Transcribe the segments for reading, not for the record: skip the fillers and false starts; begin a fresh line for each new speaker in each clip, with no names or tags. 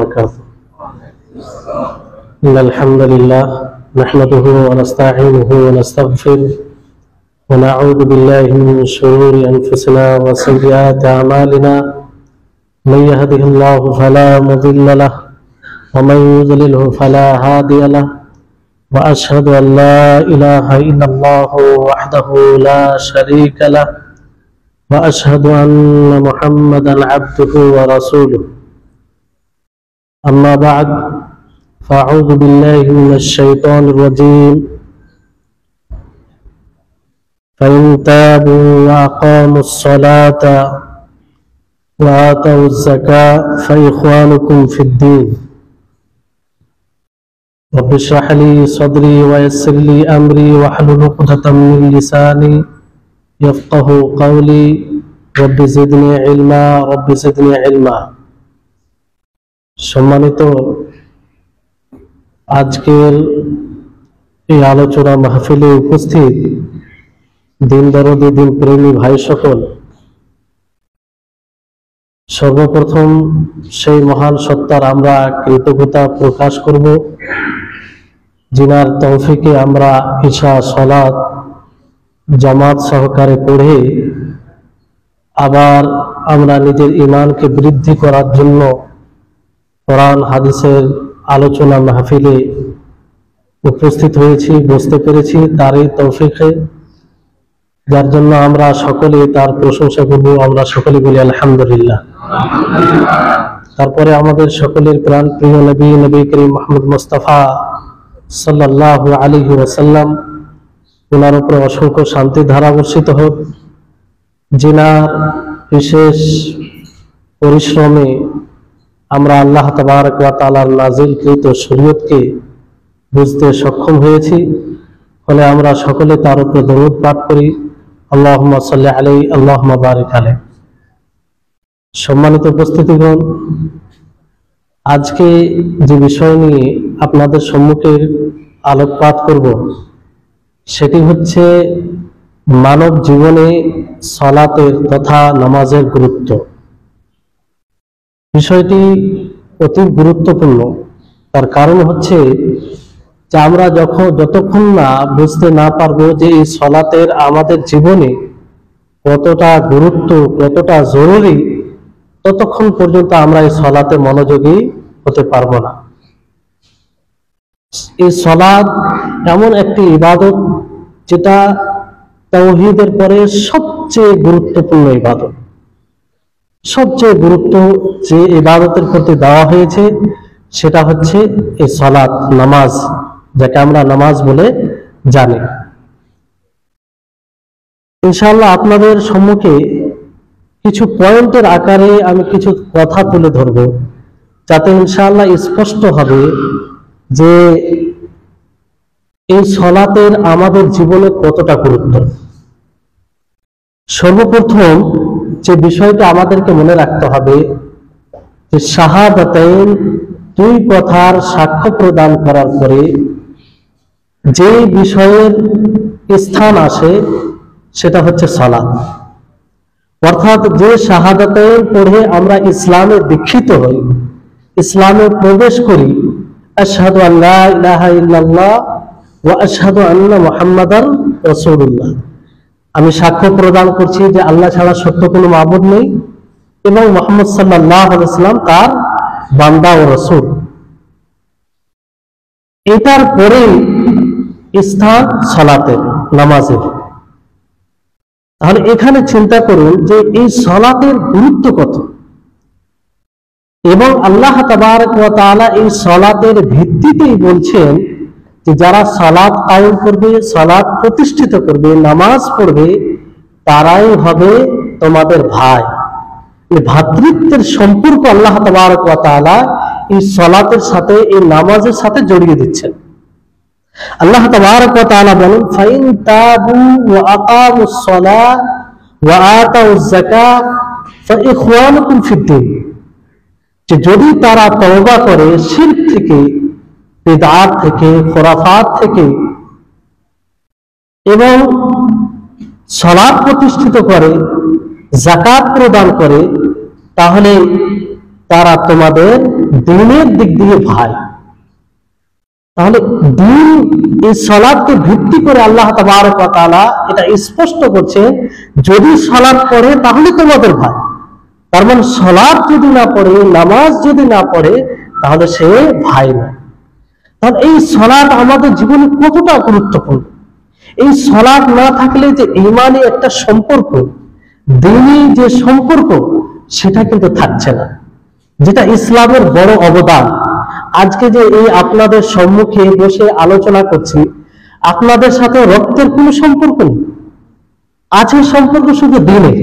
وبركاته. إن الحمد لله نحمده ونستعينه ونستغفره ونعوذ بالله من شرور أنفسنا وسيئات أعمالنا. من يهده الله فلا مضل له ومن يضلله فلا هادي له. وأشهد أن لا إله إلا الله وحده لا شريك له وأشهد أن محمدا عبده ورسوله. أما بعد فأعوذ بالله من الشيطان الرجيم. فإن تابوا وأقاموا الصلاة وآتوا الزكاة فإخوانكم في الدين. رب اشرح لي صدري ويسر لي أمري واحلل عقدة من لساني يفقه قولي. رب زدني علما رب زدني علما. সম্মানিত আজকের এই আলোচনা মাহফিলে উপস্থিত দিন দরদি দিন প্রেমী ভাই সকল, সর্বপ্রথম সেই মহান সত্তার আমরা কৃতজ্ঞতা প্রকাশ করব, যিনার তৌফিকে আমরা ঈশা সালাত জামাত সহকারে পড়ে আবার আমরা নিজের ঈমানকে বৃদ্ধি করার জন্য কোরআন হাদিসের আলোচনা মাহফিলে উপস্থিত হয়েছি, বসতে পেরেছি তারই তৌফিকে, যার জন্য আমরা সকলে তার প্রশংসা করব। আমরা সকলে বলি আলহামদুলিল্লাহ। তারপরে আমাদের সকলের প্রাণ প্রিয় নবী করিম মুহাম্মদ মুস্তাফা সাল্লাল্লাহু আলাইহি ওয়াসাল্লাম, ওনার উপরে অসংখ্য শান্তি ধারা বর্ষিত হোক, যিনার বিশেষ পরিশ্রমে আমরা আল্লাহ তাবারক ওয়া তাআলার নাজিলকৃত শরীয়তকে বুঝতে সক্ষম হয়েছি। ফলে আমরা সকলে তার উপরে দরুদ পাঠ করি, আল্লাহুম্মা সাল্লি আলাইহি আল্লাহুম্মা বারিক আলাইহি। সম্মানিত উপস্থিতিগণ, আজকে যে বিষয় নিয়ে আপনাদের সম্মুখে আলোকপাত করব সেটি হচ্ছে মানব জীবনে সালাতের তথা নামাজের গুরুত্ব। বিষয়টি অতি গুরুত্বপূর্ণ। তার কারণ হচ্ছে যে আমরা যতক্ষণ না বুঝতে না পারবো যে এই সালাতের আমাদের জীবনে কতটা গুরুত্ব, কতটা জরুরি, ততক্ষণ পর্যন্ত আমরা এই সালাতে মনোযোগী হতে পারবো না। এই সালাত এমন একটি ইবাদত যেটা তাওহীদের পরে সবচেয়ে গুরুত্বপূর্ণ ইবাদত। সবচেয়ে গুরুত্ব যে ইবাদতের প্রতি দেওয়া হয়েছে সেটা হচ্ছে এই সালাত, নামাজ, যাকে আমরা নামাজ বলে জানি। ইনশাআল্লাহ আপনাদের সম্মুখে কিছু পয়েন্টের আকারে আমি কিছু কথা তুলে ধরব, যাতে ইনশাআল্লাহ স্পষ্ট হবে যে এই সালাতের আমাদের জীবনে কতটা গুরুত্ব। সর্বপ্রথম যে বিষয়টা আমাদেরকে মনে রাখতে হবে যে শাহাদাতাইন, দুই কথার সাক্ষ্য প্রদান করার পরে যে বিষয়ের স্থান আসে সেটা হচ্ছে সালাত। অর্থাৎ যে শাহাদাতাইন পড়ে আমরা ইসলামে দীক্ষিত হই, ইসলামে প্রবেশ করি, আশহাদু আল্লা ইলাহা ইল্লাল্লাহ ওয়া আশহাদু আন্না মুহাম্মাদার রাসূলুল্লাহ, আমি সাক্ষ্য প্রদান করছি যে আল্লাহ ছাড়া সত্য কোনো মাবুদ নেই এবং মুহাম্মদ সাল্লাল্লাহু আলাইহি ওয়াসাল্লাম তার বান্দা ও রাসূল। এটার পরে স্থান সালাতের, নামাজের। তাহলে এখানে চিন্তা করুন যে এই সালাতের গুরুত্ব কত, এবং আল্লাহ তাবারক ওয়া তাআলা এই সালাতের ভিত্তিতেই বলছেন যে যারা সালাত কায়েম করবে, সালাত প্রতিষ্ঠিত করবে, নামাজ পড়বে, তারাই হবে তোমাদের ভাই। এই ভ্রাতৃত্বের সম্পর্ক আল্লাহ তাবারক ওয়া তাআলা এই সালাতের সাথে, এই নামাজের সাথে জড়িয়ে দিচ্ছেন। আল্লাহ তাবারক ওয়া তাআলা বলেন, ফাইন তাবু ওয়া আকামুস সালাহ ওয়া আতাউজ যাকাত ফাইখওয়ানুকুম ফিদ্দীন, যে যদি তারা তওবা করে শিরক থেকে, বিদআত থেকে, খুরাফাত থেকে, এবং সালাত প্রতিষ্ঠিত করে, যাকাত প্রদান করে, তাহলে তারা তোমাদের দিনের দিক দিয়ে ভাই। তাহলে দিন, এই সালাতকে ভিত্তি করে আল্লাহ তাবারক ওয়া তাআলা এটা স্পষ্ট করছে, যদি সালাত পড়ে তাহলে তোমাদের ভাই। তার মানে সালাত যদি না পড়ে, নামাজ যদি না পড়ে, তাহলে সে ভাই না। তাহলে এই সালাত আমাদের জীবনে কতটা গুরুত্বপূর্ণ। এই সালাত না থাকলে যে ঈমানে একটা সম্পর্ক, দ্বীনি যে সম্পর্ক, সেটা কিন্তু থাকছে না, যেটা ইসলামের বড় অবদান। আজকে যে এই আপনাদের সম্মুখে বসে আলোচনা করছি, আপনাদের সাথে রক্তের কোনো সম্পর্ক নেই, আছে সম্পর্ক শুধু দ্বীনের।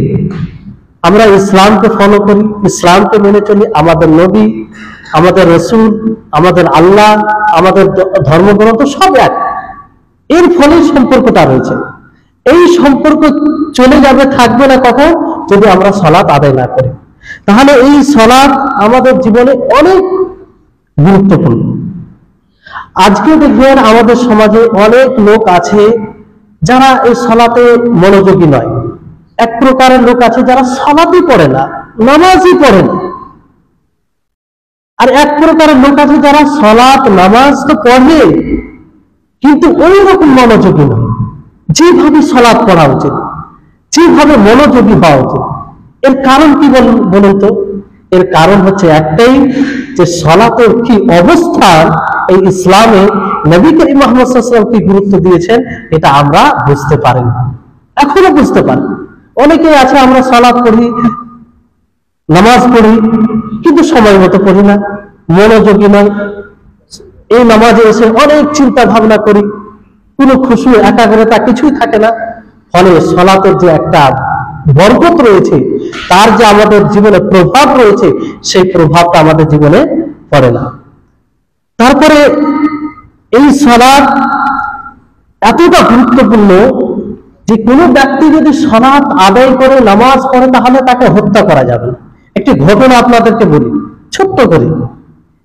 আমরা ইসলামকে ফলো করি, ইসলামকে মেনে চলি, আমাদের নবী, আমাদের রাসূল, আমাদের আল্লাহ, আমাদের ধর্মগ্রন্থ সব এক। এর ফলে সম্পর্কটা রয়েছে। এই সম্পর্ক চলে যাবে, থাকবে না কখন? যদি আমরা সালাত আদায় না করি। তাহলে এই সালাত আমাদের জীবনে অনেক গুরুত্বপূর্ণ। আজকে দেখবেন আমাদের সমাজে অনেক লোক আছে যারা এই সালাতে মনোযোগী নয়। এক প্রকারের লোক আছে যারা সালাতই পড়ে না, নামাজই পড়ে না। আর এক প্রকারের লোক আছে যারা সালাত নামাজ তো পড়ে, কিন্তু ওই রকম মনোযোগী নয় যেভাবে সালাত পড়া উচিত, যেভাবে মনোযোগী হওয়া উচিত। এর কারণ কি বলুন তো? এর কারণ হচ্ছে একটাই, যে সালাতের কি অবস্থান এই ইসলামে নবী করিম মুহাম্মদ সাল্লাল্লাহু আলাইহি ওয়াসাল্লাম কি গুরুত্ব দিয়েছেন, এটা আমরা বুঝতে পারি না, এখনো বুঝতে পারি। অনেকেই আছে আমরা সালাত পড়ি, নামাজ পড়ি, কিন্তু সময় মতো পড়ি না, মনোযোগী নয়। এই নামাজে এসে অনেক চিন্তা ভাবনা করি, কোনো খুশু একাগ্রতা কিছুই থাকে না। ফলে সালাতের যে একটা বরকত রয়েছে, তার যে আমাদের জীবনে প্রভাব রয়েছে, সেই প্রভাবটা আমাদের জীবনে পড়ে না। তারপরে এই সালাত এতটা গুরুত্বপূর্ণ যে কোনো ব্যক্তি যদি সালাত আদায় করে নামাজ পড়ে, তাহলে তাকে হত্যা করা যাবে না। একটি ঘটনা আপনাদেরকে বলি ছোট্ট করে।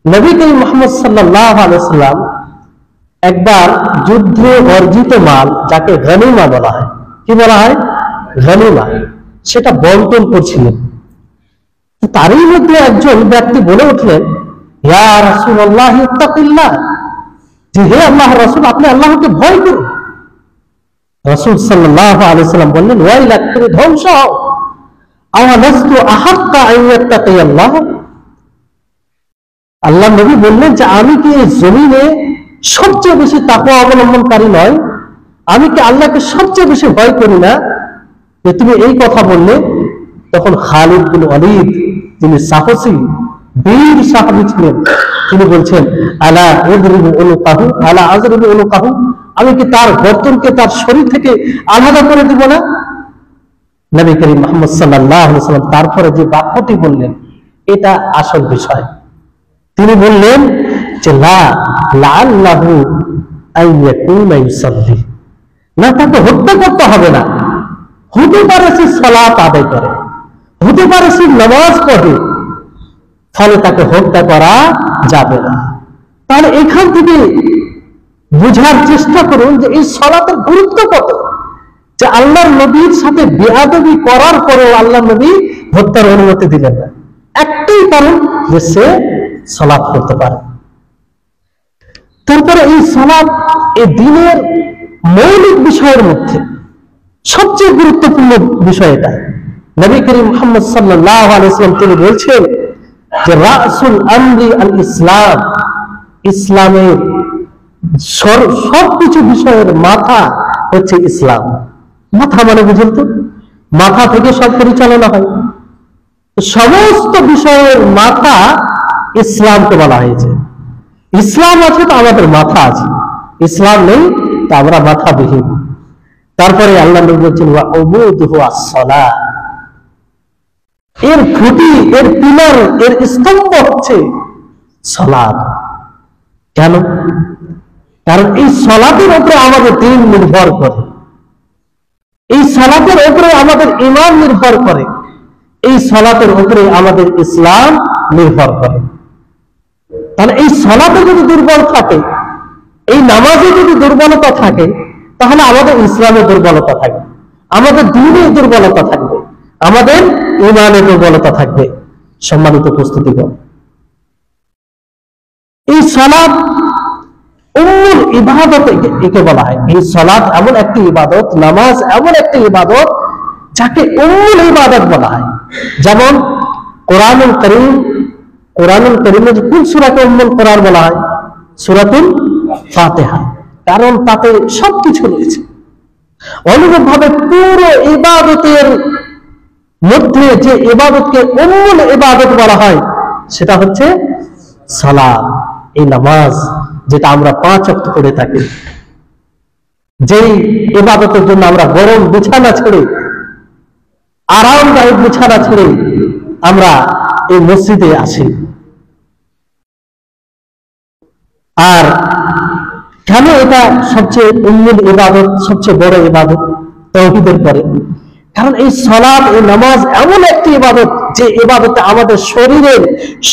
নবী করিম মুহাম্মদ সাল্লাল্লাহু আলাইহি ওয়াসাল্লাম একবার যুদ্ধে অর্জিত মাল, যাকে গনিমা বলা হয়, কি বলা হয়? গনিমা, সেটা বন্টন করছিলেন। তারই মধ্যে একজন ব্যক্তি বলে উঠলেন, ইয়া রাসূলুল্লাহ ইত্তাকিল্লাহ, যে হে আল্লাহর রাসূল, আপনি আল্লাহকে ভয় করুন। রাসূল সাল্লাল্লাহু আলাইহি ওয়াসাল্লাম বললেন, ওয়াইলাক, তুমি ধ্বংস হও। আওয়ালাস্তু আহাক্কা আন ইয়াত্তাকিয়াল্লাহ, আল্লাহ নবী বললেন যে আমি কি এই জমিনে সবচেয়ে বেশি তাকওয়া অবলম্বনকারী নয়? আমি কি আল্লাহকে সবচেয়ে বেশি ভয় করি না যে তুমি এই কথা বললে? তখন খালিদ বিন ওয়ালিদ, তিনি সাহসী বীর সাহাবী ছিলেন, তিনি বলছেন, আলা আযরিবু উনুকাহু, আলা আযরিবু উনুকাহু, আমি কি তার গর্দনকে তার শরীর থেকে আলাদা করে দিব না? নবী করিম মুহাম্মদ সাল্লাল্লাহু আলাইহি ওয়াসাল্লাম তারপরে যে বাক্যটি বললেন, এটা আসল বিষয়। তিনি বললেন যে লা লাআল্লাহু আইয়াকুনা ইউসাল্লি, না, তাকে হত্যা করতে হবে না। হতে পারে সে সালাত আদায় করে, হতে পারে সে নামাজ পড়ে, ফলে তাকে হত্যা করা যাবে না। তাহলে এখান থেকে বুঝার চেষ্টা করুন যে এই সালাতের গুরুত্ব কত, যে আল্লাহর নবীর সাথে বেয়াদবি করার পরেও আল্লাহ নবী হত্যার অনুমতি দিলেন না। একটাই কারণ, যে সে সালাত করতে পারে। তারপরে এই সালাত এই দ্বীনের মৌলিক বিষয়ের মধ্যে সবচেয়ে গুরুত্বপূর্ণ বিষয় এটা। নবী করিম মুহাম্মদ সাল্লাল্লাহু আলাইহি ওয়াসাল্লাম তিনি বলছেন যে রাসুল আমরি আল ইসলাম, ইসলামের সবকিছু বিষয়ের মাথা হচ্ছে ইসলাম। মাথা মানে বুঝুন তো, মাথা থেকে সব পরিচালনা হয়। সমস্ত বিষয়ের মাথা ইসলামকে বলা হয়েছে। ইসলাম আছে তো আমাদের মাথা আছে, ইসলাম নেই তো আমরা মাথাবিহীন। তারপরে আল্লাহ নবী বলছেন, ওয়া উবুদুহু আস-সালাহ, এর খুঁটি, এর পিলার, এর স্তম্ভ হচ্ছে সালাত। কেন? কারণ এই সালাতের উপরে আমাদের দ্বীন নির্ভর করে, এই সালাতের উপরে আমাদের ঈমান নির্ভর করে, এই সালাতের উপরে আমাদের ইসলাম নির্ভর করে। তাহলে এই সালাতে যদি দুর্বল থাকে, এই নামাজে যদি দুর্বলতা থাকে, তাহলে আমাদের ইসলামে দুর্বলতা থাকবে, আমাদের দ্বীনে দুর্বলতা থাকবে, আমাদের ঈমানে দুর্বলতা থাকবে। সম্মানিত উপস্থিতিগণ, এই সালাত উম্মুল ইবাদত একে বলা হয়। এই সালাত এমন একটি ইবাদত, নামাজ এমন একটি ইবাদত যাকে উম্মুল ইবাদত বলা হয়। যেমন কোরআনুল কারীমের কোন সূরাকে উম্মুল কোরআন বলা হয়? সূরাতুল ফাতিহা, কারণ তাতে সবকিছু রয়েছে। অনুরূপভাবে পুরো ইবাদতের মধ্যে যে ইবাদতকে উম্মুল ইবাদত বলা হয় সেটা হচ্ছে সালাত, এই নামাজ, যেটা আমরা 5 ওয়াক্ত পড়ে থাকি। যেই ইবাদতের জন্য আমরা গরম বিছানা ছেড়ে, আরামদায়ক বিছানা ছেড়ে আমরা এই মসজিদে আসি। আর কেন এটা সবচেয়ে উম্মুল ইবাদত, সবচেয়ে বড় ইবাদত তাওহীদের পরে? কারণ এই সালাত, এই নামাজ এমন একটি ইবাদত যে ইবাদতে আমাদের শরীরের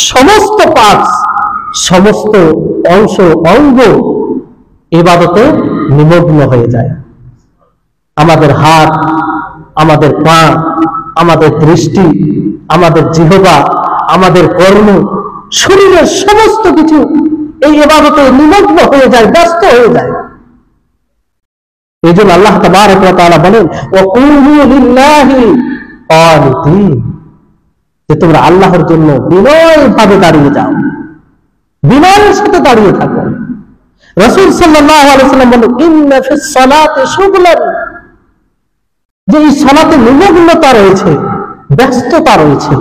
সমস্ত পার্টস, সমস্ত অংশ অঙ্গ ইবাদতে নিমগ্ন হয়ে যায়। আমাদের হাত, আমাদের পা, আমাদের দৃষ্টি, আমাদের জিহ্বা, আমাদের কর্ম, শরীরের সমস্ত কিছু এই ইবাদতে নিমগ্ন হয়ে যায়, ব্যস্ত হয়ে যায়। এই জন্য আল্লাহ তাবারক ওয়া তাআলা বলেন, ওয়াকুলু লিল্লাহি কানিতিন, যে তোমরা আল্লাহর জন্য বিনয়ভাবে দাঁড়িয়ে যাও, বিনয়ের সাথে দাঁড়িয়ে থাকো। রাসূল সাল্লাল্লাহু আলাইহি ওয়াসাল্লাম বলেন, ইন্না ফিস সালাতি শুগলান, যে এই সালাতে নিমগ্নতা রয়েছে, ব্যস্ততা রয়েছে।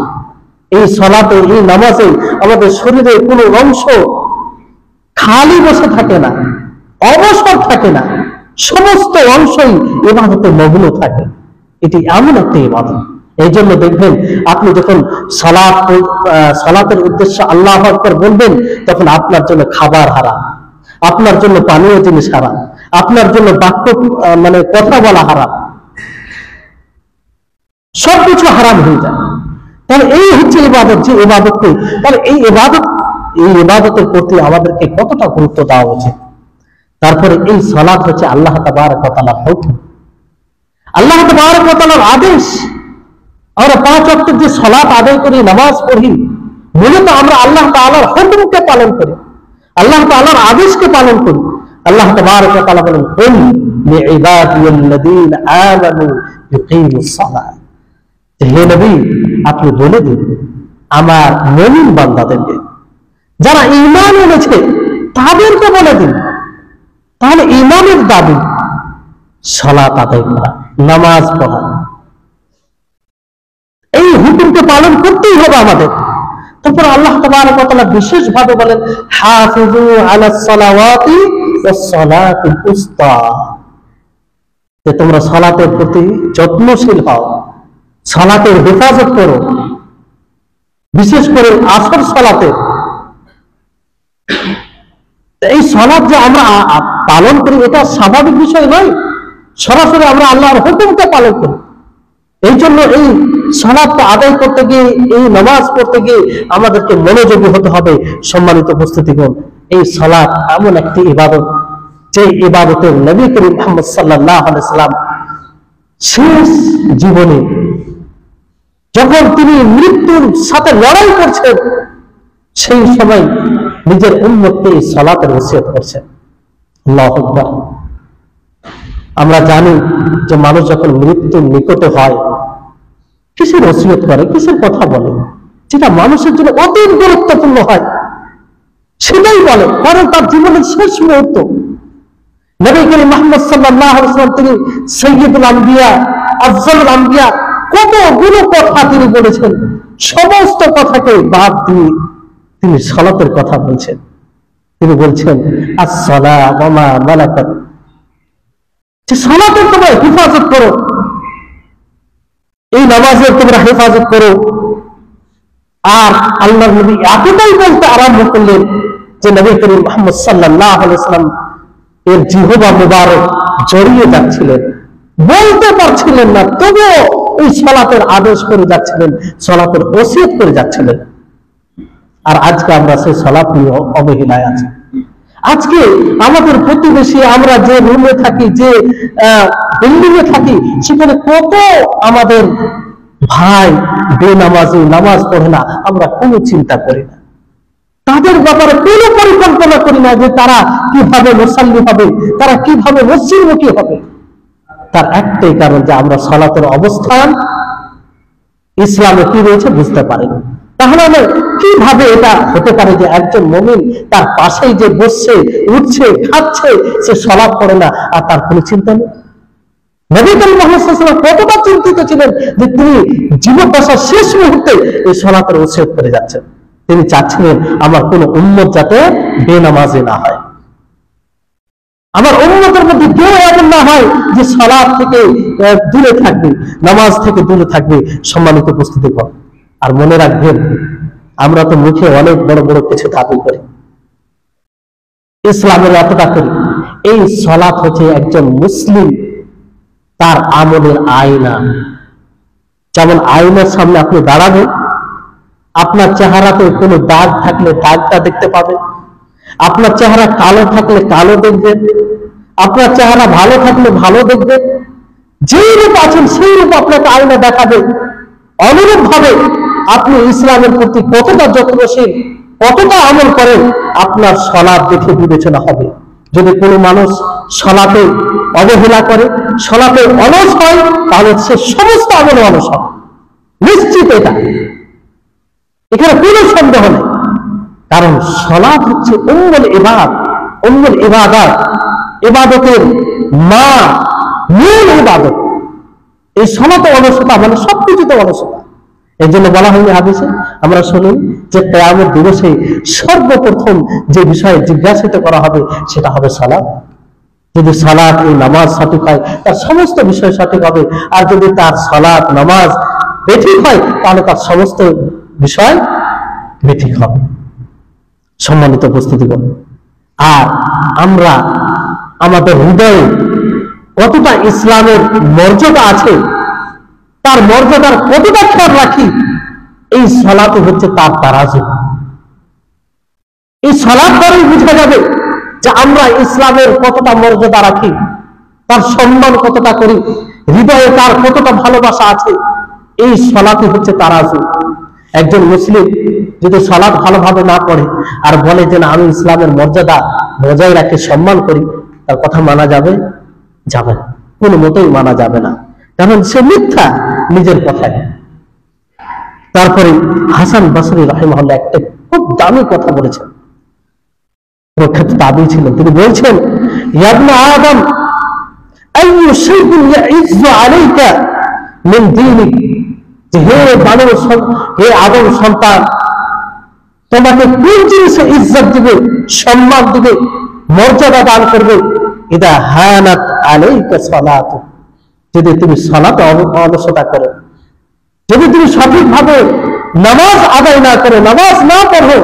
এই সালাতে, এই নামাজে আমাদের শরীরের কোনো অংশ খালি বসে থাকে না, অবসর থাকে না, সমস্ত অংশই ইবাদতে মগ্ন থাকে। এটি এমন একটি ইবাদত। এই জন্য দেখবেন আপনি যখন সালাতের উদ্দেশ্যে আল্লাহু আকবার বলবেন, তখন আপনার জন্য খাবার হারাম, আপনার জন্য পানীয় জিনিস হারাম, আপনার জন্য বাক্য কথা বলা হারাম, সবকিছু হারাম হয়ে যায়। তাহলে এই হচ্ছে ইবাদত, যে ইবাদতকে, তাহলে এই ইবাদতের প্রতি আমাদেরকে কতটা গুরুত্ব দেওয়া উচিত। তারপরে এই সালাত হচ্ছে আল্লাহ তাবারক ওয়া তাআলার হুকুম, আল্লাহ তাবারক ওয়া তাআলার আদেশ। আমরা 5 ওয়াক্তের যে সালাত আদায় করি, নামাজ পড়ি, মূলত আমরা আল্লাহ তাআলার হুকুমকে পালন করি, আল্লাহ তাআলার আদেশকে পালন করি। আল্লাহ তাবারক ওয়া তাআলা বলেন, কুল লিইবাদিয়াল্লাযীনা আমানু ইউকিমুস সালাত, হে নবী আপনি বলে দিন আমার মুমিন বান্দাদেরকে, যারা ঈমান এনেছে তাদেরকে বলে দিন। তাহলে ঈমানের দাবি সালাত আদায় করা, নামাজ পড়া, এই হুকুমকে পালন করতেই হবে আমাদের। তারপর আল্লাহ তাবারক ওয়া তাআলা বিশেষ ভাবে বলেন, হাফিজু আলাস সালাওয়াতি ওয়াস সালাতুল উস্তা, যে তোমরা সালাতের প্রতি যত্নশীল হও, সালাতের হেফাজত করো, বিশেষ করে আসর সালাতে। এই সালাত যে আমরা পালন করি এটা স্বাভাবিক বিষয় নয়, সরাসরি আমরা আল্লাহর হুকুমকে পালন করি। এই জন্য এই সালাতটা আদায় করতে গিয়ে, এই নামাজ পড়তে গিয়ে আমাদেরকে মনোযোগী হতে হবে। সম্মানিত উপস্থিতিগণ, এই সালাত এমন একটি ইবাদত যে ইবাদতের নবী করিম মুহাম্মদ সাল্লাল্লাহু আলাইহি সাল্লাম শেষ জীবনে যখন তিনি মৃত্যুর সাথে লড়াই করছেন, সেই সময় নিজের উম্মতকে এই সালাতের ওসিয়ত করছেন। আল্লাহু আকবার। আমরা জানি যে মানুষ যখন মৃত্যুর নিকটে হয় কিসের ওসিয়ত করে, কিসের কথা বলে, যেটা মানুষের জন্য অতি গুরুত্বপূর্ণ হয় সেটাই বলে, কারণ তার জীবনের শেষ মুহূর্ত। নবী করিম মুহাম্মদ সাল্লাল্লাহু আলাইহি ওয়াসাল্লাম তিনি সাইয়্যিদুল আম্বিয়া, আফজালুল আম্বিয়া, কতগুলো কথা তিনি বলেছেন, সমস্ত কথাকে বাদ দিয়ে তিনি সালাতের কথা বলছেন। তিনি বলছেন, আস-সালাত ওয়া মা মালাকাত, যে সালাতের তোমরা হেফাজত করো, এই নামাজের তোমরা হেফাজত করো। আর আল্লাহর নবী এতটাই বলতে আরম্ভ করলেন যে নবী করিম মুহাম্মদ সাল্লাল্লাহু আলাইহি ওয়াসাল্লাম এর জিহ্বা মুবারক জড়িয়ে যাচ্ছিলেন, বলতে পারছিলেন না, তবুও এই সালাতের আদেশ করে যাচ্ছিলেন, সালাতের ওসিয়ত করে যাচ্ছিলেন। আর আজকে আমরা সেই সালাত নিয়ে অবহেলায় আছি। আজকে আমাদের প্রতিবেশী, আমরা যে রুমে থাকি, যে বিল্ডিং এ থাকি, সেখানে কত আমাদের ভাই বেনামাজি, নামাজ পড়ে না, আমরা কোনো চিন্তা করি না, তাদের ব্যাপারে কোনো পরিকল্পনা কল্পনা করি না যে তারা কিভাবে মুসাল্লি হবে, তারা কিভাবে মসজিদমুখী হবে। তার একটাই কারণ যে আমরা সালাতের অবস্থান ইসলামে কি রয়েছে বুঝতে পারিনি। তাহলে কিভাবে এটা হতে পারে যে একজন মুমিন তার পাশেই যে বসছে, উঠছে, খাচ্ছে, সে সালাত পড়ে না আর তার কোনো চিন্তা নেই? নবী করিম মুহাম্মদ সাল্লাল্লাহু আলাইহি ওয়াসাল্লাম কতটা চিন্তিত ছিলেন যে তিনি জীবদ্দশার শেষ মুহূর্তে এই সালাতের ওসিয়ত করে যাচ্ছেন। তিনি চাচ্ছিলেন আমার কোন উম্মত যাতে বেনামাজি না হয়, আমার উম্মতের মধ্যে কেউ এমন না হয় যে সালাত থেকে দূরে থাকবে, নামাজ থেকে দূরে থাকবে। সম্মানিত উপস্থিতি কর, আর মনে রাখবেন আমরা তো মুখে অনেক বড় বড় কিছু দাবি করি, ইসলামের এতটা করি। এই সালাত হচ্ছে একজন মুসলিম তার আমলের আয়না। যেমন আয়নার সামনে আপনি দাঁড়াবেন, আপনার চেহারাতে কোনো দাগ থাকলে দাগটা দেখতে পাবেন, আপনার চেহারা কালো থাকলে কালো দেখবেন, আপনার চেহারা ভালো থাকলে ভালো দেখবেন। যেই রূপ আছেন সেই রূপ আপনাকে আয়না দেখাবে। অনুরূপ ভাবে আপনি ইসলামের প্রতি কতটা যত্নশীল, কতটা আমল করেন, আপনার সালাত দেখে বিবেচনা হবে। যদি কোনো মানুষ সালাতে অবহেলা করে, সালাতে অলস হয়, তাহলে সে সমস্ত আমলে অলস হবে, নিশ্চিত। এটা এখানে কোনো সন্দেহ নেই। কারণ সালাত হচ্ছে উম্মুল ইবাদত, উম্মুল ইবাদত, ইবাদতের মা, মূল ইবাদত। এই সালাতে অলসতা মানে সবকিছুতে অলসতা। এই জন্য বলা হয়নি হাদিসে, আমরা শুনি যে কিয়ামত দিবসে সর্বপ্রথম যে বিষয়ে জিজ্ঞাসিত করা হবে সেটা হবে সালাত। যদি সালাত, এই নামাজ সঠিক হয় তার সমস্ত বিষয় সঠিক হবে, আর যদি তার সালাত নামাজ বেঠিক হয় তাহলে তার সমস্ত বিষয় বেঠিক হবে। সম্মানিত উপস্থিতিগণ, আর আমরা আমাদের হৃদয়ে কতটা ইসলামের মর্যাদা আছে, তার মর্যাদার কতটা খেয়াল রাখি, এই সালাত হচ্ছে তার তারাজু। এই সালাত দ্বারাই বোঝা যাবে যে আমরা ইসলামের কতটা মর্যাদা রাখি, তার সম্মান কতটা করি, হৃদয়ে তার কতটা ভালোবাসা আছে। এই সালাতই হচ্ছে তারাজু। একজন মুসলিম যদি সালাত ভালোভাবে না পড়ে আর বলে যে না আমি ইসলামের মর্যাদা বজায় রাখি, সম্মান করি, তার কথা মানা যাবে? যাবে না, কোনো মতেই মানা যাবে না। কারণ সে মিথ্যা নিজের কথায়। তারপরে হাসান বসরি রাহিমাহুল্লাহ একটা খুব দামি কথা বলেছেন, প্রখ্যাত তাবী ছিলেন। তিনি বলছেন, ইয়া ইবনে আদম আইয়ু শাইইন ইয়াইজ্জু আলাইকা মিন দীনিক, যে হে মানুষ, হে আদম সন্তান, তোমাকে কোন জিনিসে ইজ্জত দিবে, সম্মান দিবে, মর্যাদা দান করবে? ইদা হানাত আলাইকা সালাতু, যদি তুমি সালাতে অলসতা করো, যদি তুমি সঠিকভাবে নামাজ আদায় না করো, নামাজ না পড়ো,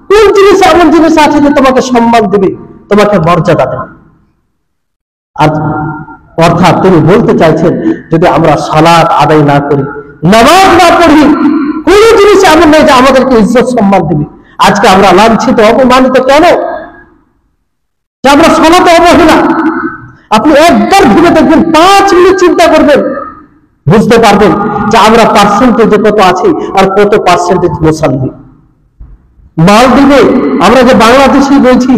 কোন জিনিস এমন জিনিস আছে যে তোমাকে সম্মান দিবে, তোমাকে মর্যাদা দেবে? আর অর্থাৎ তিনি বলতে চাইছেন যদি আমরা সালাত আদায় না করি, নামাজ না পড়ি, কোন জিনিস এমন নেই যে আমাদেরকে ইজ্জত সম্মান দিবে। আজকে আমরা লাঞ্ছিত, অপমানিত কেন? যে আমরা সালাতে অবহেলা। আপনি একবার ভেবে দেখবেন, 5 মিনিট চিন্তা করবেন, বুঝতে পারবেন যে আমরা পার্সেন্টেজে কত আছি আর কত পার্সেন্টেজ মুসল্লি। মালদ্বীপে আমরা যে বাংলাদেশি বলছি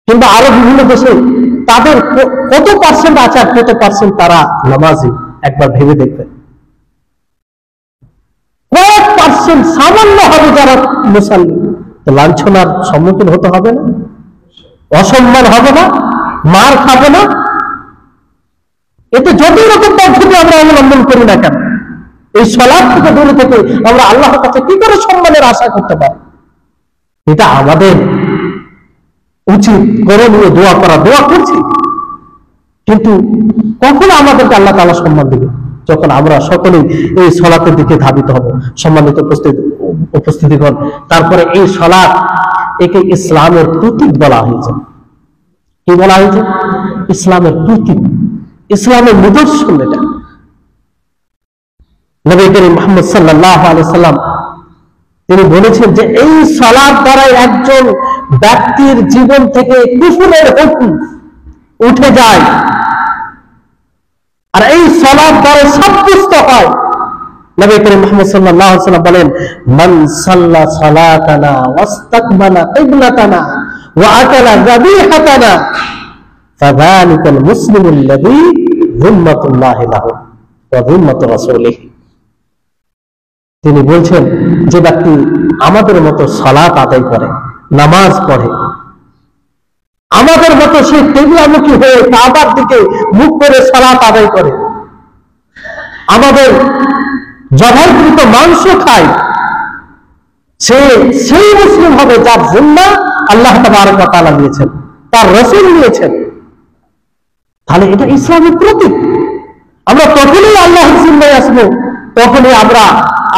কিংবা আরো বিভিন্ন দেশে, তাদের কত পার্সেন্ট আছে আর কত পার্সেন্ট তারা নামাজি, একবার ভেবে দেখবেন। কয়েক পার্সেন্ট সামান্য হবে যারা মুসল্লি। তো লাঞ্ছনার সম্মুখীন হতে হবে না? অসম্মান হবে না? মার খাবে না? এতে যত রকম পদ্ধতি আমরা অবলম্বন করি না কেন, এই সালাত থেকে দূরে থেকে আমরা আল্লাহর কাছে কি করে সম্মানের আশা করতে পারি? এটা আমাদের উচিত করণীয় দোয়া করা। দোয়া করছি, কিন্তু কখন আমাদেরকে আল্লাহ তাআলা সম্মান দিবে? যখন আমরা সকলেই এই সালাতের দিকে ধাবিত হব। সম্মানিত উপস্থিতিগণ, তারপরে এই সালাত, একে ইসলামের প্রতীক বলা হয়েছে। কি বলা হয়েছে? ইসলামের প্রতীক, ইসলামের নিদর্শন। এটা নবী করিম মুহাম্মদ সাল্লাল্লাহু আলাইহি সাল্লাম তিনি বলেছেন যে এই সালাত দ্বারা একজন ব্যক্তির জীবন থেকে কুফরের হুকুম উঠে যায়, আর এই সালাত দ্বারা সাব্যস্ত হয় নবী করিম মুহাম্মদ সাল্লাল্লাহু আলাইহি ওয়াসাল্লাম বলেন, মান সাল্লা সালাতানা ওয়াস্তাকবালা কিবলাতানা ওয়া আকালা যাবিহাতানা ফাযালিকাল মুসলিমুল লাযী যিম্মাতুল্লাহি লাহু ওয়া যিম্মাতু রাসূলিহি। তিনি বলছেন, যে ব্যক্তি আমাদের মতো সালাত আদায় করে, নামাজ পড়ে, আমাদের মতো সে কিবলামুখী হয়ে কাবার দিকে মুখ করে সালাত আদায় করে, আমাদের জবাইকৃত মাংস খায়, সে সেই মুসলিম হবে যার জিম্মা আল্লাহ তাবারক ওয়া তাআলা দিয়েছেন, তার রাসূল দিয়েছেন। তাহলে এটা ইসলামের প্রতীক। আমরা তখনই আল্লাহর জিম্মায় আসবো, তখনই আমরা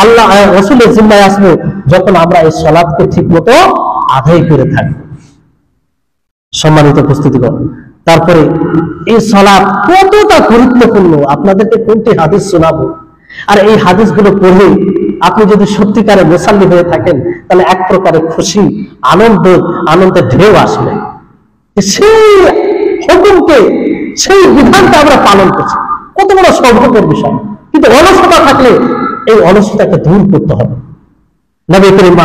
আল্লাহ রাসূলের জিম্মায় আসবো, যখন আমরা এই সালাতকে ঠিক মতো আদায় করে থাকবো। সম্মানিত উপস্থিতিগণ, তারপরে এই সালাত কতটা গুরুত্বপূর্ণ, আপনাদেরকে কোনটি হাদিস শোনাবো। আর এই হাদিসগুলো পড়ে আপনি যদি সত্যিকারে মুসাল্লি হয়ে থাকেন, তাহলে এক প্রকারের খুশি, আনন্দের ঢেউ আসবে। সেই হুকুমকে, সেই বিধানটা আমরা পালন করছি, কত বড় সৌভাগ্যের বিষয়। কিন্তু অলসতা থাকলে এই অলসতাকে দূর করতে হবে। নবী করিম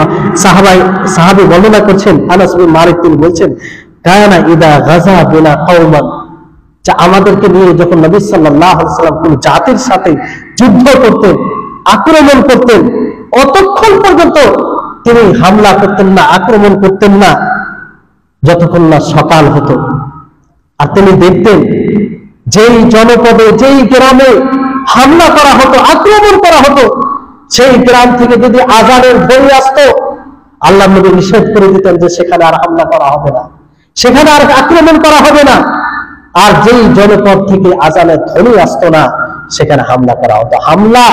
সাহাবী বর্ণনা করছেন, আনাস বিন মালিক তিনি বলছেন, কানা ইদা গাজা বিনা কওমান, যা আমাদেরকে নিয়ে যখন নবী সাল্লাল্লাহু আলাইহি ওয়াসাল্লাম কোন জাতির সাথে যুদ্ধ করতেন, আক্রমণ করতেন, অতক্ষণ পর্যন্ত তিনি হামলা করতেন না, আক্রমণ করতেন না, যতক্ষণ না সকাল হতো। আর তিনি দেখতেন, যেই জনপদে, যেই গ্রামে হামলা করা হতো, আক্রমণ করা হতো, সেই গ্রাম থেকে যদি আযানের ধ্বনি আসতো, আল্লাহ নবী নিষেধ করে দিতেন যে সেখানে আর হামলা করা হবে না, সেখানে আর আক্রমণ করা হবে না। আর যেই জনপদ থেকে আযানের ধ্বনি আসতো না, সেখানে হামলা করা হতো, হামলা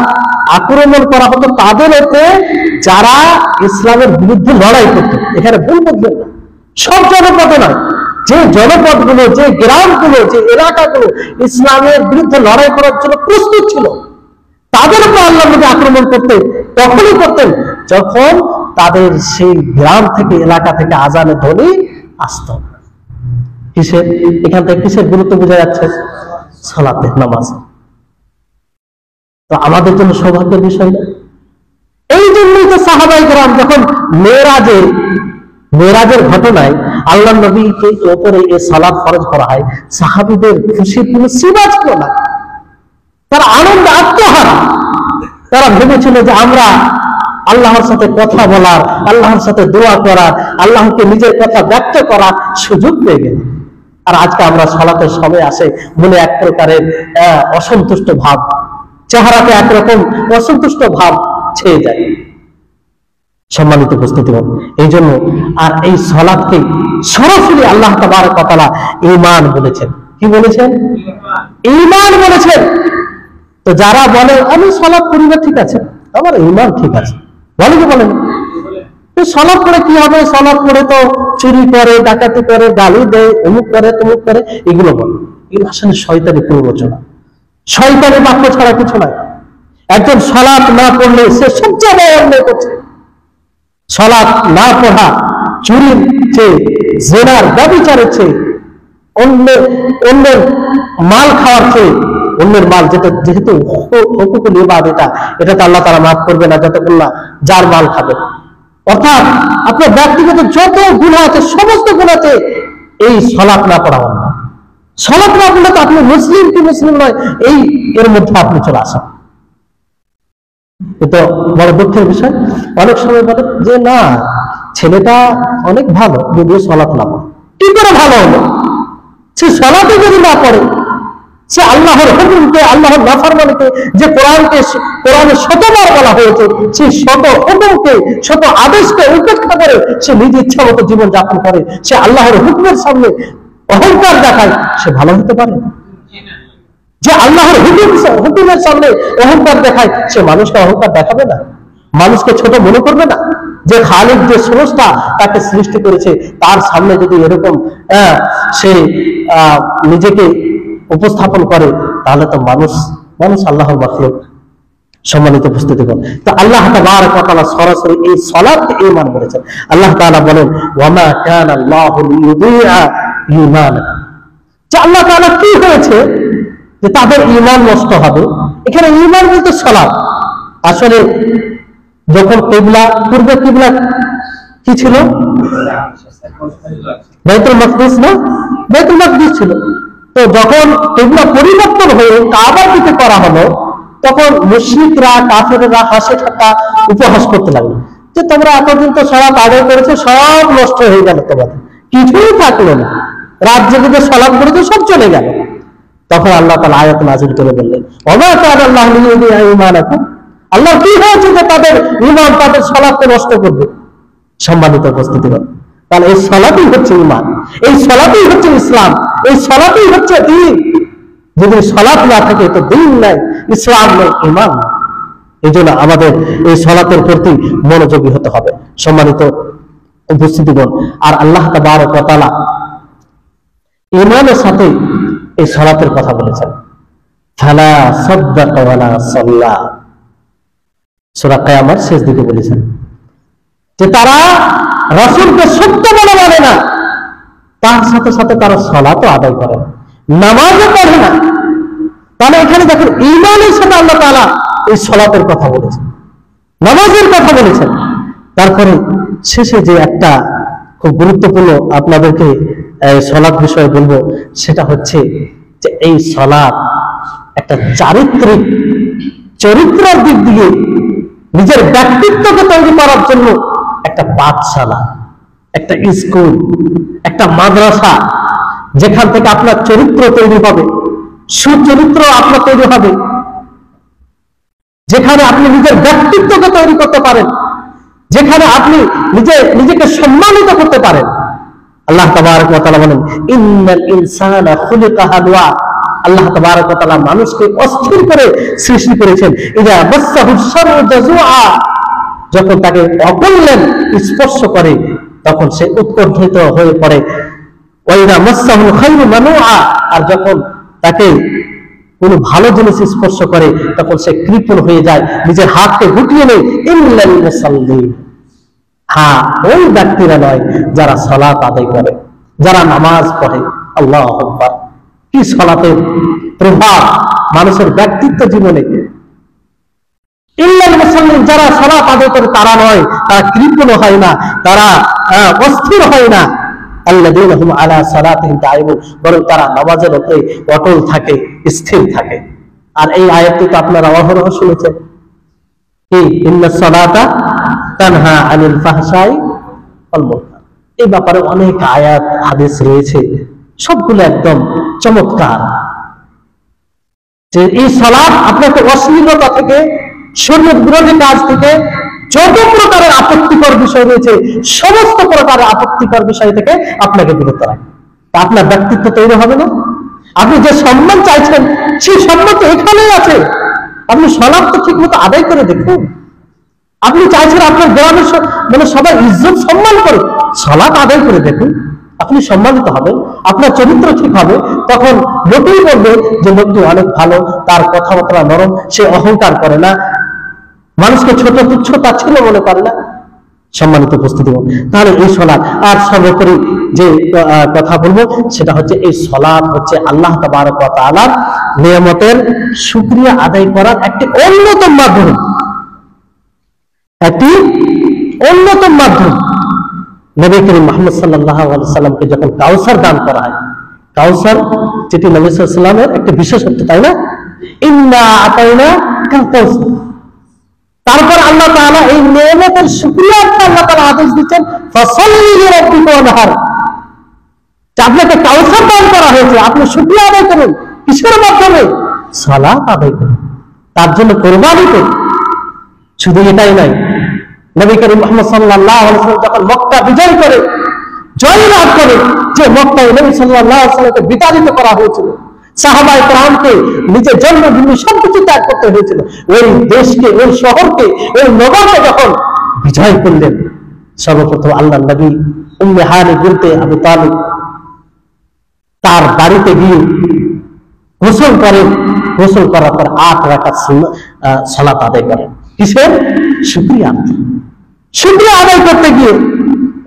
আক্রমণ করা হতো তাদের হতে যারা ইসলামের বিরুদ্ধে লড়াই করত। এখানে ভুল বুঝবেন না, সব জনপদে নয়, যে জনপদগুলো, যে গ্রামগুলো, যে এলাকাগুলো ইসলামের বিরুদ্ধে লড়াই করার জন্য প্রস্তুত ছিল, তাদের উপর আল্লাহ নবী আক্রমণ করতেন। তখনই করতেন যখন তাদের সেই গ্রাম থেকে, এলাকা থেকে আযানের ধ্বনি আসত। কিসের? এখান থেকে কিসের গুরুত্ব বোঝা যাচ্ছে? সালাতে, নামাজ। তো আমাদের জন্য সৌভাগ্যের বিষয় না? এই জন্যই তো সাহাবায়ে কেরাম যখন মেরাজের ঘটনায় আল্লাহ নবীকে উপরে এই সালাত ফরজ করা হয়, সাহাবীদের খুশির কোনো সীমা ছিল না। তারা আনন্দ আত্মহারা, তারা ভেবেছিল যে আমরা আল্লাহর সাথে কথা বলার, আল্লাহর সাথে দোয়া করার, আল্লাহকে নিজের কথা ব্যক্ত করার সুযোগ পেয়ে গেল। আর আজকে আমরা সালাতের সময় আসে মনে এক প্রকারের অসন্তুষ্ট ভাব, চেহারাতে একরকম অসন্তুষ্ট ভাব ছেয়ে যায়। সম্মানিত উপস্থিতিগণ, এই জন্য আর এই সালাতকে সরাসরি আল্লাহ তাবারক ওয়া তাআলা ঈমান বলেছেন। কি বলেছেন? ঈমান বলেছেন। তো যারা বলে আমি সালাত করি না, ঠিক আছে, আমার ঈমান ঠিক আছে, বলে কি বলেন? সালাত করে কি হবে? সালাত করে তো চুরি করে, ডাকাতি করে, গালি দেয়, অমুক করে, তমুক করে, এগুলো বলে। এগুলো আসলে শয়তানি প্ররোচনা, শয়তানি বাক্য ছাড়া কিছু নয়। একজন সালাত না পড়লে সে সবচেয়ে বড় অন্যায় করছে। সালাত না পড়া চুরির চেয়ে, জিনার, ব্যভিচারের চেয়ে, অন্যের মাল খাওয়ার চেয়ে, অন্যের মাল যেহেতু হুকুকুল ইবাদ, এটা তো আল্লাহ তাআলা মাফ করবে না যতক্ষণ না যার মাল খাবে। অর্থাৎ আপনার ব্যক্তিগত যত গুনাহ আছে, সমস্ত গুনাহতে এই সালাত না পড়া অন্যায়। সালাত না পড়লে তো আপনি মুসলিম কি মুসলিম নয়, এই এর মধ্যে আপনি চলে আসেন। কিন্তু বড় দুঃখের বিষয়, অনেক সময় বলে যে না, ছেলেটা অনেক ভালো, যদিও সালাত না পড়ে। কি করে ভালো হলো? সে সালাতে যদি না পড়ে, সে আল্লাহর হুকুমকে, আল্লাহর নাফরমানিকে, যে কোরআনে শতবার বলা হয়েছে, সেই শত হুকুমকে, শত আদেশকে উপেক্ষা করে সে নিজ ইচ্ছা মতো জীবন যাপন করে, সে আল্লাহর হুকুমের সামনে অহংকার দেখায়, সে ভালো হতে পারে? যে আল্লাহর হুকুমের সামনে অহংকার দেখায়, সে মানুষকে অহংকার দেখাবে না? মানুষকে ছোট মনে করবে না? যে খালিক, যে স্রষ্টা তাকে সৃষ্টি করেছে, তার সামনে যদি এরকম সে নিজেকে উপস্থাপন করে, তাহলে তো মানুষ আল্লাহর মাখলুক। সম্মানিত উপস্থিতিগণ, তো আল্লাহ তাবারক ওয়া তাআলা সরাসরি এই সালাতকে ঈমান বলেছেন। আল্লাহ তাআলা বলেন, ওয়া মা কানা আল্লাহু লিইউযিআ ঈমানাকুম, যে আল্লাহ তাআলা কি হয়েছে যে তাদের ঈমান নষ্ট হবে? এখানে ঈমান বলতে সালাত। আসলে যখন কিবলা, পূর্বে কিবলা কি ছিল? বাইতুল মাকদিস না? বাইতুল মাকদিস ছিল। তো যখন কিবলা পরিবর্তন হয়ে কাবার দিকে করা হলো, তখন মুশরিকরা, কাফেররা হাসে ঠাট্টা উপহাস করতে লাগলো যে তোমরা এতদিন তো সালাত আদায় করেছো, সব নষ্ট হয়ে গেল, তোমাদের কিছুই থাকলো না, রাত জেগে যে সালাত করেছো সব চলে গেল। তখন আল্লাহ তাআলা আয়াত নাযিল করে বললেন, ওমা কানা আল্লাহু লিইউযিআ ঈমানাকুম, আল্লাহ কি হয়েছে যে তাদের ঈমান, তাদের সালাতকে নষ্ট করবে? সম্মানিত উপস্থিতিগণ, তাহলে এই সালাতই হচ্ছে ঈমান, এই সালাতই হচ্ছে ইসলাম, এই সালাতই হচ্ছে দ্বীন। যদি সালাত না থাকে তো দ্বীন নাই, ইসলাম নেই, ঈমান নেই। এই জন্য আমাদের এই সালাতের প্রতি মনোযোগী হতে হবে সম্মানিত উপস্থিতিগণ। আর আল্লাহ তাবারক ওয়া তাআলা ঈমানের সাথে এই সালাতের কথা বলেছেন, ফালা সাদ্দাকা ওয়ালা সাল্লা, সূরা কিয়ামার শেষ দিকে বলেছেন যে তারা রাসূলকে সত্য বলে মানে না, তার সাথে সাথে তারা সালাতও আদায় করে না, নামাজও পড়ে না। তাহলে এখানে দেখেন ঈমানের সাথে আল্লাহ তাআলা এই সালাতের কথা বলেছেন, নামাজের কথা বলেছেন। তারপরে শেষে যে একটা খুব গুরুত্বপূর্ণ আপনাদেরকে সালাত বিষয়ে বলবো, সেটা হচ্ছে যে এই সালাত একটা চারিত্রিক, চরিত্রের দিক দিয়ে নিজের ব্যক্তিত্বকে তৈরি করার জন্য একটা পাঠশালা, একটা স্কুল, একটা মাদ্রাসা, যেখান থেকে আপনার চরিত্র তৈরি হবে, সুচরিত্র আপনার তৈরি হবে, যেখানে আপনি নিজের ব্যক্তিত্বকে তৈরি করতে পারেন, যেখানে আপনি নিজেকে সম্মানিত করতে পারেন। আল্লাহ তাবারক ওয়া তাআলা বলেন, ইন্নাল ইনসানা খুলিকা হালুয়া, আল্লাহ তাবারক ওয়া তাআলা মানুষকে অস্থির করে সৃষ্টি করেছেন। ইযা মাসসাহু শাররু জাযুআ, যখন তাকে অকল্যাণ স্পর্শ করে তখন সে উৎকণ্ঠিত হয়ে পড়ে। ওয়া ইযা মাসসাহুল খায়রু মানুআ, আর যখন তাকে কোনো ভালো জিনিস স্পর্শ করে তখন সে কৃপণ হয়ে যায়, নিজের হাতকে গুটিয়ে নেয়। ইল্লাল মুসাল্লিন, হ্যাঁ ওই ব্যক্তিরা নয় যারা সালাত আদায় করে, যারা নামাজ পড়ে। আল্লাহু আকবার, কি সালাতের প্রভাব মানুষের ব্যক্তিত্ব জীবনে। ইল্লাল মুসাল্লিন, যারা সালাত আদায় করে তারা নয়, তারা কৃপণ হয় না, তারা অস্থির হয় না। আল্লাযীনা হুম আলা সালাতিহিম দাঈমুন, বরং তারা নামাজের উপরে অটল থাকে, স্থির থাকে। আর এই আয়াতটি তো আপনারা অহরহ শুনেছেন, কি ইন্নাস সালাতা তানহা আনিল ফাহশাই ওয়াল মুনকার। এই ব্যাপারে অনেক আয়াত হাদিস রয়েছে, সবগুলো একদম চমৎকার। যে এই সালাত আপনাকে অশ্লীলতা থেকে, শরীয়ত বিরোধী কাজ থেকে, যত প্রকারের আপত্তিকর বিষয় রয়েছে সমস্ত প্রকারের আপত্তিকর বিষয় থেকে আপনাকে বিরত রাখে। তা আপনার ব্যক্তিত্ব তৈরি হবে না? আপনি যে সম্মান চাইছেন সেই সম্মান তো এখানেই আছে। আপনি সালাত তো ঠিক মতো আদায় করে দেখুন। আপনি চাইছেন আপনার গ্রামের মানে সবাই ইজ্জত সম্মান করে, সালাত আদায় করে দেখুন, আপনি সম্মানিত হবেন, আপনার চরিত্র ঠিক হবে। তখন লোকেই বলবে যে লোকটি অনেক ভালো, তার কথাবার্তা নরম, সে অহংকার করে না, মানুষকে ছোট তুচ্ছ তাচ্ছিল্য মনে করে না। সম্মানিত উপস্থিতি, তাহলে এই সালাত। আর সর্বোপরি যে কথা বলবো সেটা হচ্ছে এই সালাত হচ্ছে আল্লাহ তাবারক ওয়া তাআলার নিয়ামতের শুকরিয়া আদায় করার একটি অন্যতম মাধ্যম, একটি অন্যতম মাধ্যম। নবী করিম মুহাম্মদ সাল্লাল্লাহু আলাইহি সাল্লামকে যখন কাউসার দান করা হয়, কাউসার যেটি নবী সাল্লাল্লাহু আলাইহি সাল্লামের একটা বিশেষত্ব, তাই না? ইন্না আতাইনা কাল কাউসার। তারপর আল্লাহ তাআলা এই নিয়ামতের শুকরিয়া আল্লাহ তাআলা আদেশ দিচ্ছেন, ফাসাল্লি লিরাব্বিকা ওয়ানহার, আপনাকে কাউসার দান করা হয়েছে, আপনি শুকরিয়া আদায় করুন। কিসের মাধ্যমে? সালাত আদায় করুন, তার জন্য কুরবানি করুন। শুধু এটাই নাই, নবী করিম মুহাম্মদ সাল্লাল্লাহু আলাইহি ওয়াসাল্লাম যখন মক্কা বিজয় করে, জয়লাভ করে, যে মক্কায় নবী সাল্লাল্লাহু আলাইহি ওয়াসাল্লামকে বিতাড়িত করা হয়েছিল, সাহাবায়ে কেরামকে নিজের জন্মভূমি সবকিছু ত্যাগ করতে হয়েছিল, ওই দেশকে, ওই শহরকে, ওই নগরকে যখন বিজয় করলেন, সর্বপ্রথম আল্লাহর নবী উম্মে হানি বিনতে আবু তালিব তার বাড়িতে গিয়ে গোসল করেন, গোসল করার পর 8 রাকাত সালাত আদায় করেন। কিসের? শুকরিয়া, শুকরিয়া আদায় করতে গিয়ে।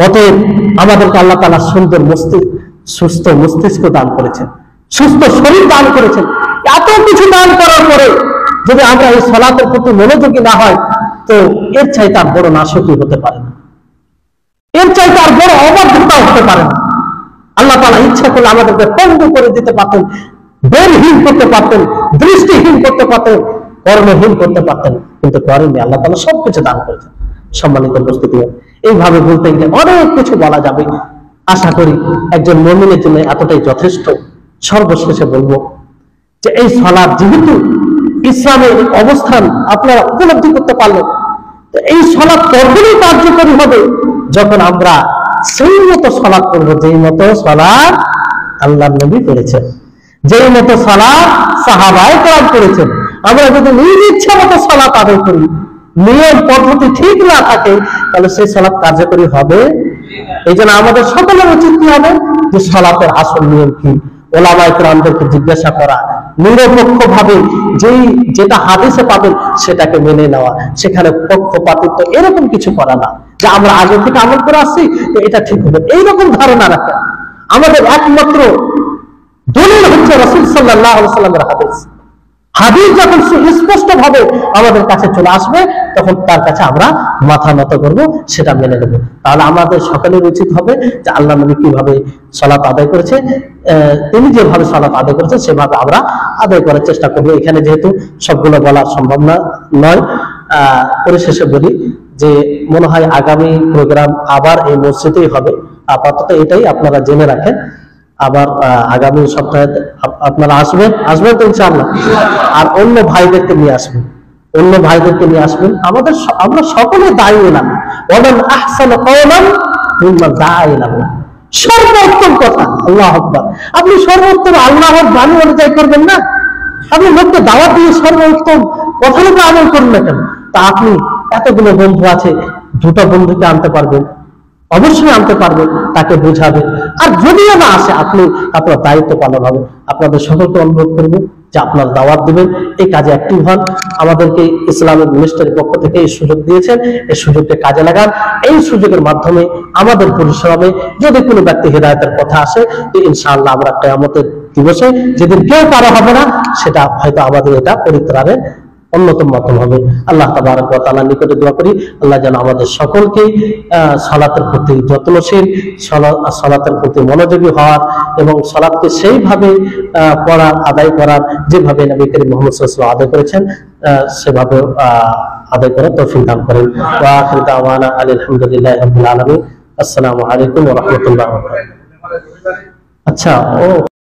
অতএব আমাদেরকে আল্লাহ তাআলা সুন্দর মস্তিষ্ক, সুস্থ মস্তিষ্ক দান করেছেন, সুস্থ শরীর দান করেছেন। এত কিছু দান করার পরে যদি আমরা এই সালাতের প্রতি মনোযোগী না হয়, তো এর চাইতে আর বড় নাশকই হতে পারে না, এর চাইতে আর বড় অবাধ্যতা হতে পারে না। আল্লাহ তাআলা ইচ্ছা করলে আমাদেরকে পঙ্গু করে দিতে পারতেন, বেরহীন করতে পারতেন, দৃষ্টিহীন করতে পারতেন, কর্মহীন করতে পারতেন, কিন্তু করেননি। আল্লাহ তাআলা সবকিছু দান করেছেন। সম্মানিত উপস্থিতি, এইভাবে বলতে গেলে অনেক কিছু বলা যাবে। আশা করি একজন মুমিনের জন্য এতটাই যথেষ্ট। সর্বশেষে বলবো যে এই সালাত যেহেতু ইসলামের অবস্থান আপনারা উপলব্ধি করতে পারলেন, তো এই সালাত তখনই কার্যকরী হবে যখন আমরা সেই মতো সালাত করবো, যেই মতো সালাত আল্লাহর নবী করেছেন, যেই মতো সালাত সাহাবায়ে কেরাম করেছেন। আমরা যদি নিজ ইচ্ছা মতো সালাত আদায় করি, নিয়ম পদ্ধতি ঠিক না থাকে, তাহলে সেই সালাত কার্যকরী হবে। এই জন্য আমাদের সকলের উচিত কি হবে, যে সালাতের আসল নিয়ম কি, ওলামায়ে কেরামদেরকে জিজ্ঞাসা করা, নিরপেক্ষ ভাবে যেটা হাদিসে পাবেন সেটাকে মেনে নেওয়া, সেখানে পক্ষপাতিত্ব এরকম কিছু করা না যে আমরা আগে থেকে আমল করে আসছি তো এটা ঠিক হবে, এইরকম ধারণা রাখা। আমাদের একমাত্র দলিল হচ্ছে রাসূল সাল্লাল্লাহু আলাইহি ওয়াসাল্লামের হাদিস। হাদিস যখন সুস্পষ্ট ভাবে আমাদের কাছে চলে আসবে, তখন তার কাছে আমরা মাথা নত করব, সেটা মেনে নেব। তাহলে আমাদের সকলের উচিত হবে যে আল্লাহ নবী কিভাবে সালাত আদায় করেছে, তিনি যেভাবে সালাত আদায় করেছেন সেভাবে আমরা আদায় করার চেষ্টা করব। এখানে যেহেতু সবগুলো বলা সম্ভব নয়, পরিশেষে বলি যে মনে হয় আগামী প্রোগ্রাম আবার এই মসজিদেই হবে। আপাতত এটাই আপনারা জেনে রাখেন। আবার আগামী সপ্তাহে আপনারা আসবেন তো ইনশাআল্লাহ। আর অন্য ভাইদেরকে নিয়ে আসবেন, আমরা সকলে দায়ী এলাম। ওয়ামান আহসানু কওলান মিম্মান দাআ ইলাল্লাহ, সর্বোত্তম কথা। আল্লাহু আকবার। আপনি সর্বোত্তম আল্লাহর বাণী অনুযায়ী করবেন না, আপনি লোককে দাওয়াত দিয়ে সর্বোত্তম কথার উপর আমল করুন না কেন? তা আপনি এতগুলো বন্ধু আছে, দুটো বন্ধুকে আনতে পারবেন, অবশ্যই আনতে পারবেন, তাকে বোঝাবেন। আর যদিও না আসে, আপনার দায়িত্ব পালন হবে। আপনাদের সকলকে অনুরোধ করব যে আপনার দাওয়াত দিবেন, এই কাজে অ্যাক্টিভ হন। আমাদেরকে ইসলামিক মিনিস্ট্রির পক্ষ থেকে এই সুযোগ দিয়েছেন, এই সুযোগটা কাজে লাগান। এই সুযোগের মাধ্যমে আমাদের পরিশ্রমে যদি কোনো ব্যক্তি হেদায়েতের কথা আসে, তো ইনশাআল্লাহ আমরা কিয়ামতের দিবসে যেদিন কেউ কারো হবে না, সেটা হয়তো আমাদের এটা পরিত্রাণের অন্যতম মাধ্যম হবে। আল্লাহ তাবারক ওয়া তাআলার নিকটে দোয়া করি, আল্লাহ যেন আমাদের সকলকে সালাতের প্রতি যত্নশীল, সালাতের প্রতি মনোযোগী হওয়ার এবং সালাতকে সেইভাবে পড়ার, আদায় করার, যেভাবে নবী করিম মুহাম্মদ সাল্লাল্লাহু আলাইহি ওয়াসাল্লাম আদায় করেছেন সেভাবে আদায় করার তৌফিক দান করেন। ওয়া আখিরু দাওয়ানা আলহামদুলিল্লাহি রাব্বিল আলামিন। আসসালামু আলাইকুম ওয়া রাহমাতুল্লাহি ওয়া বারাকাতুহু। আচ্ছা,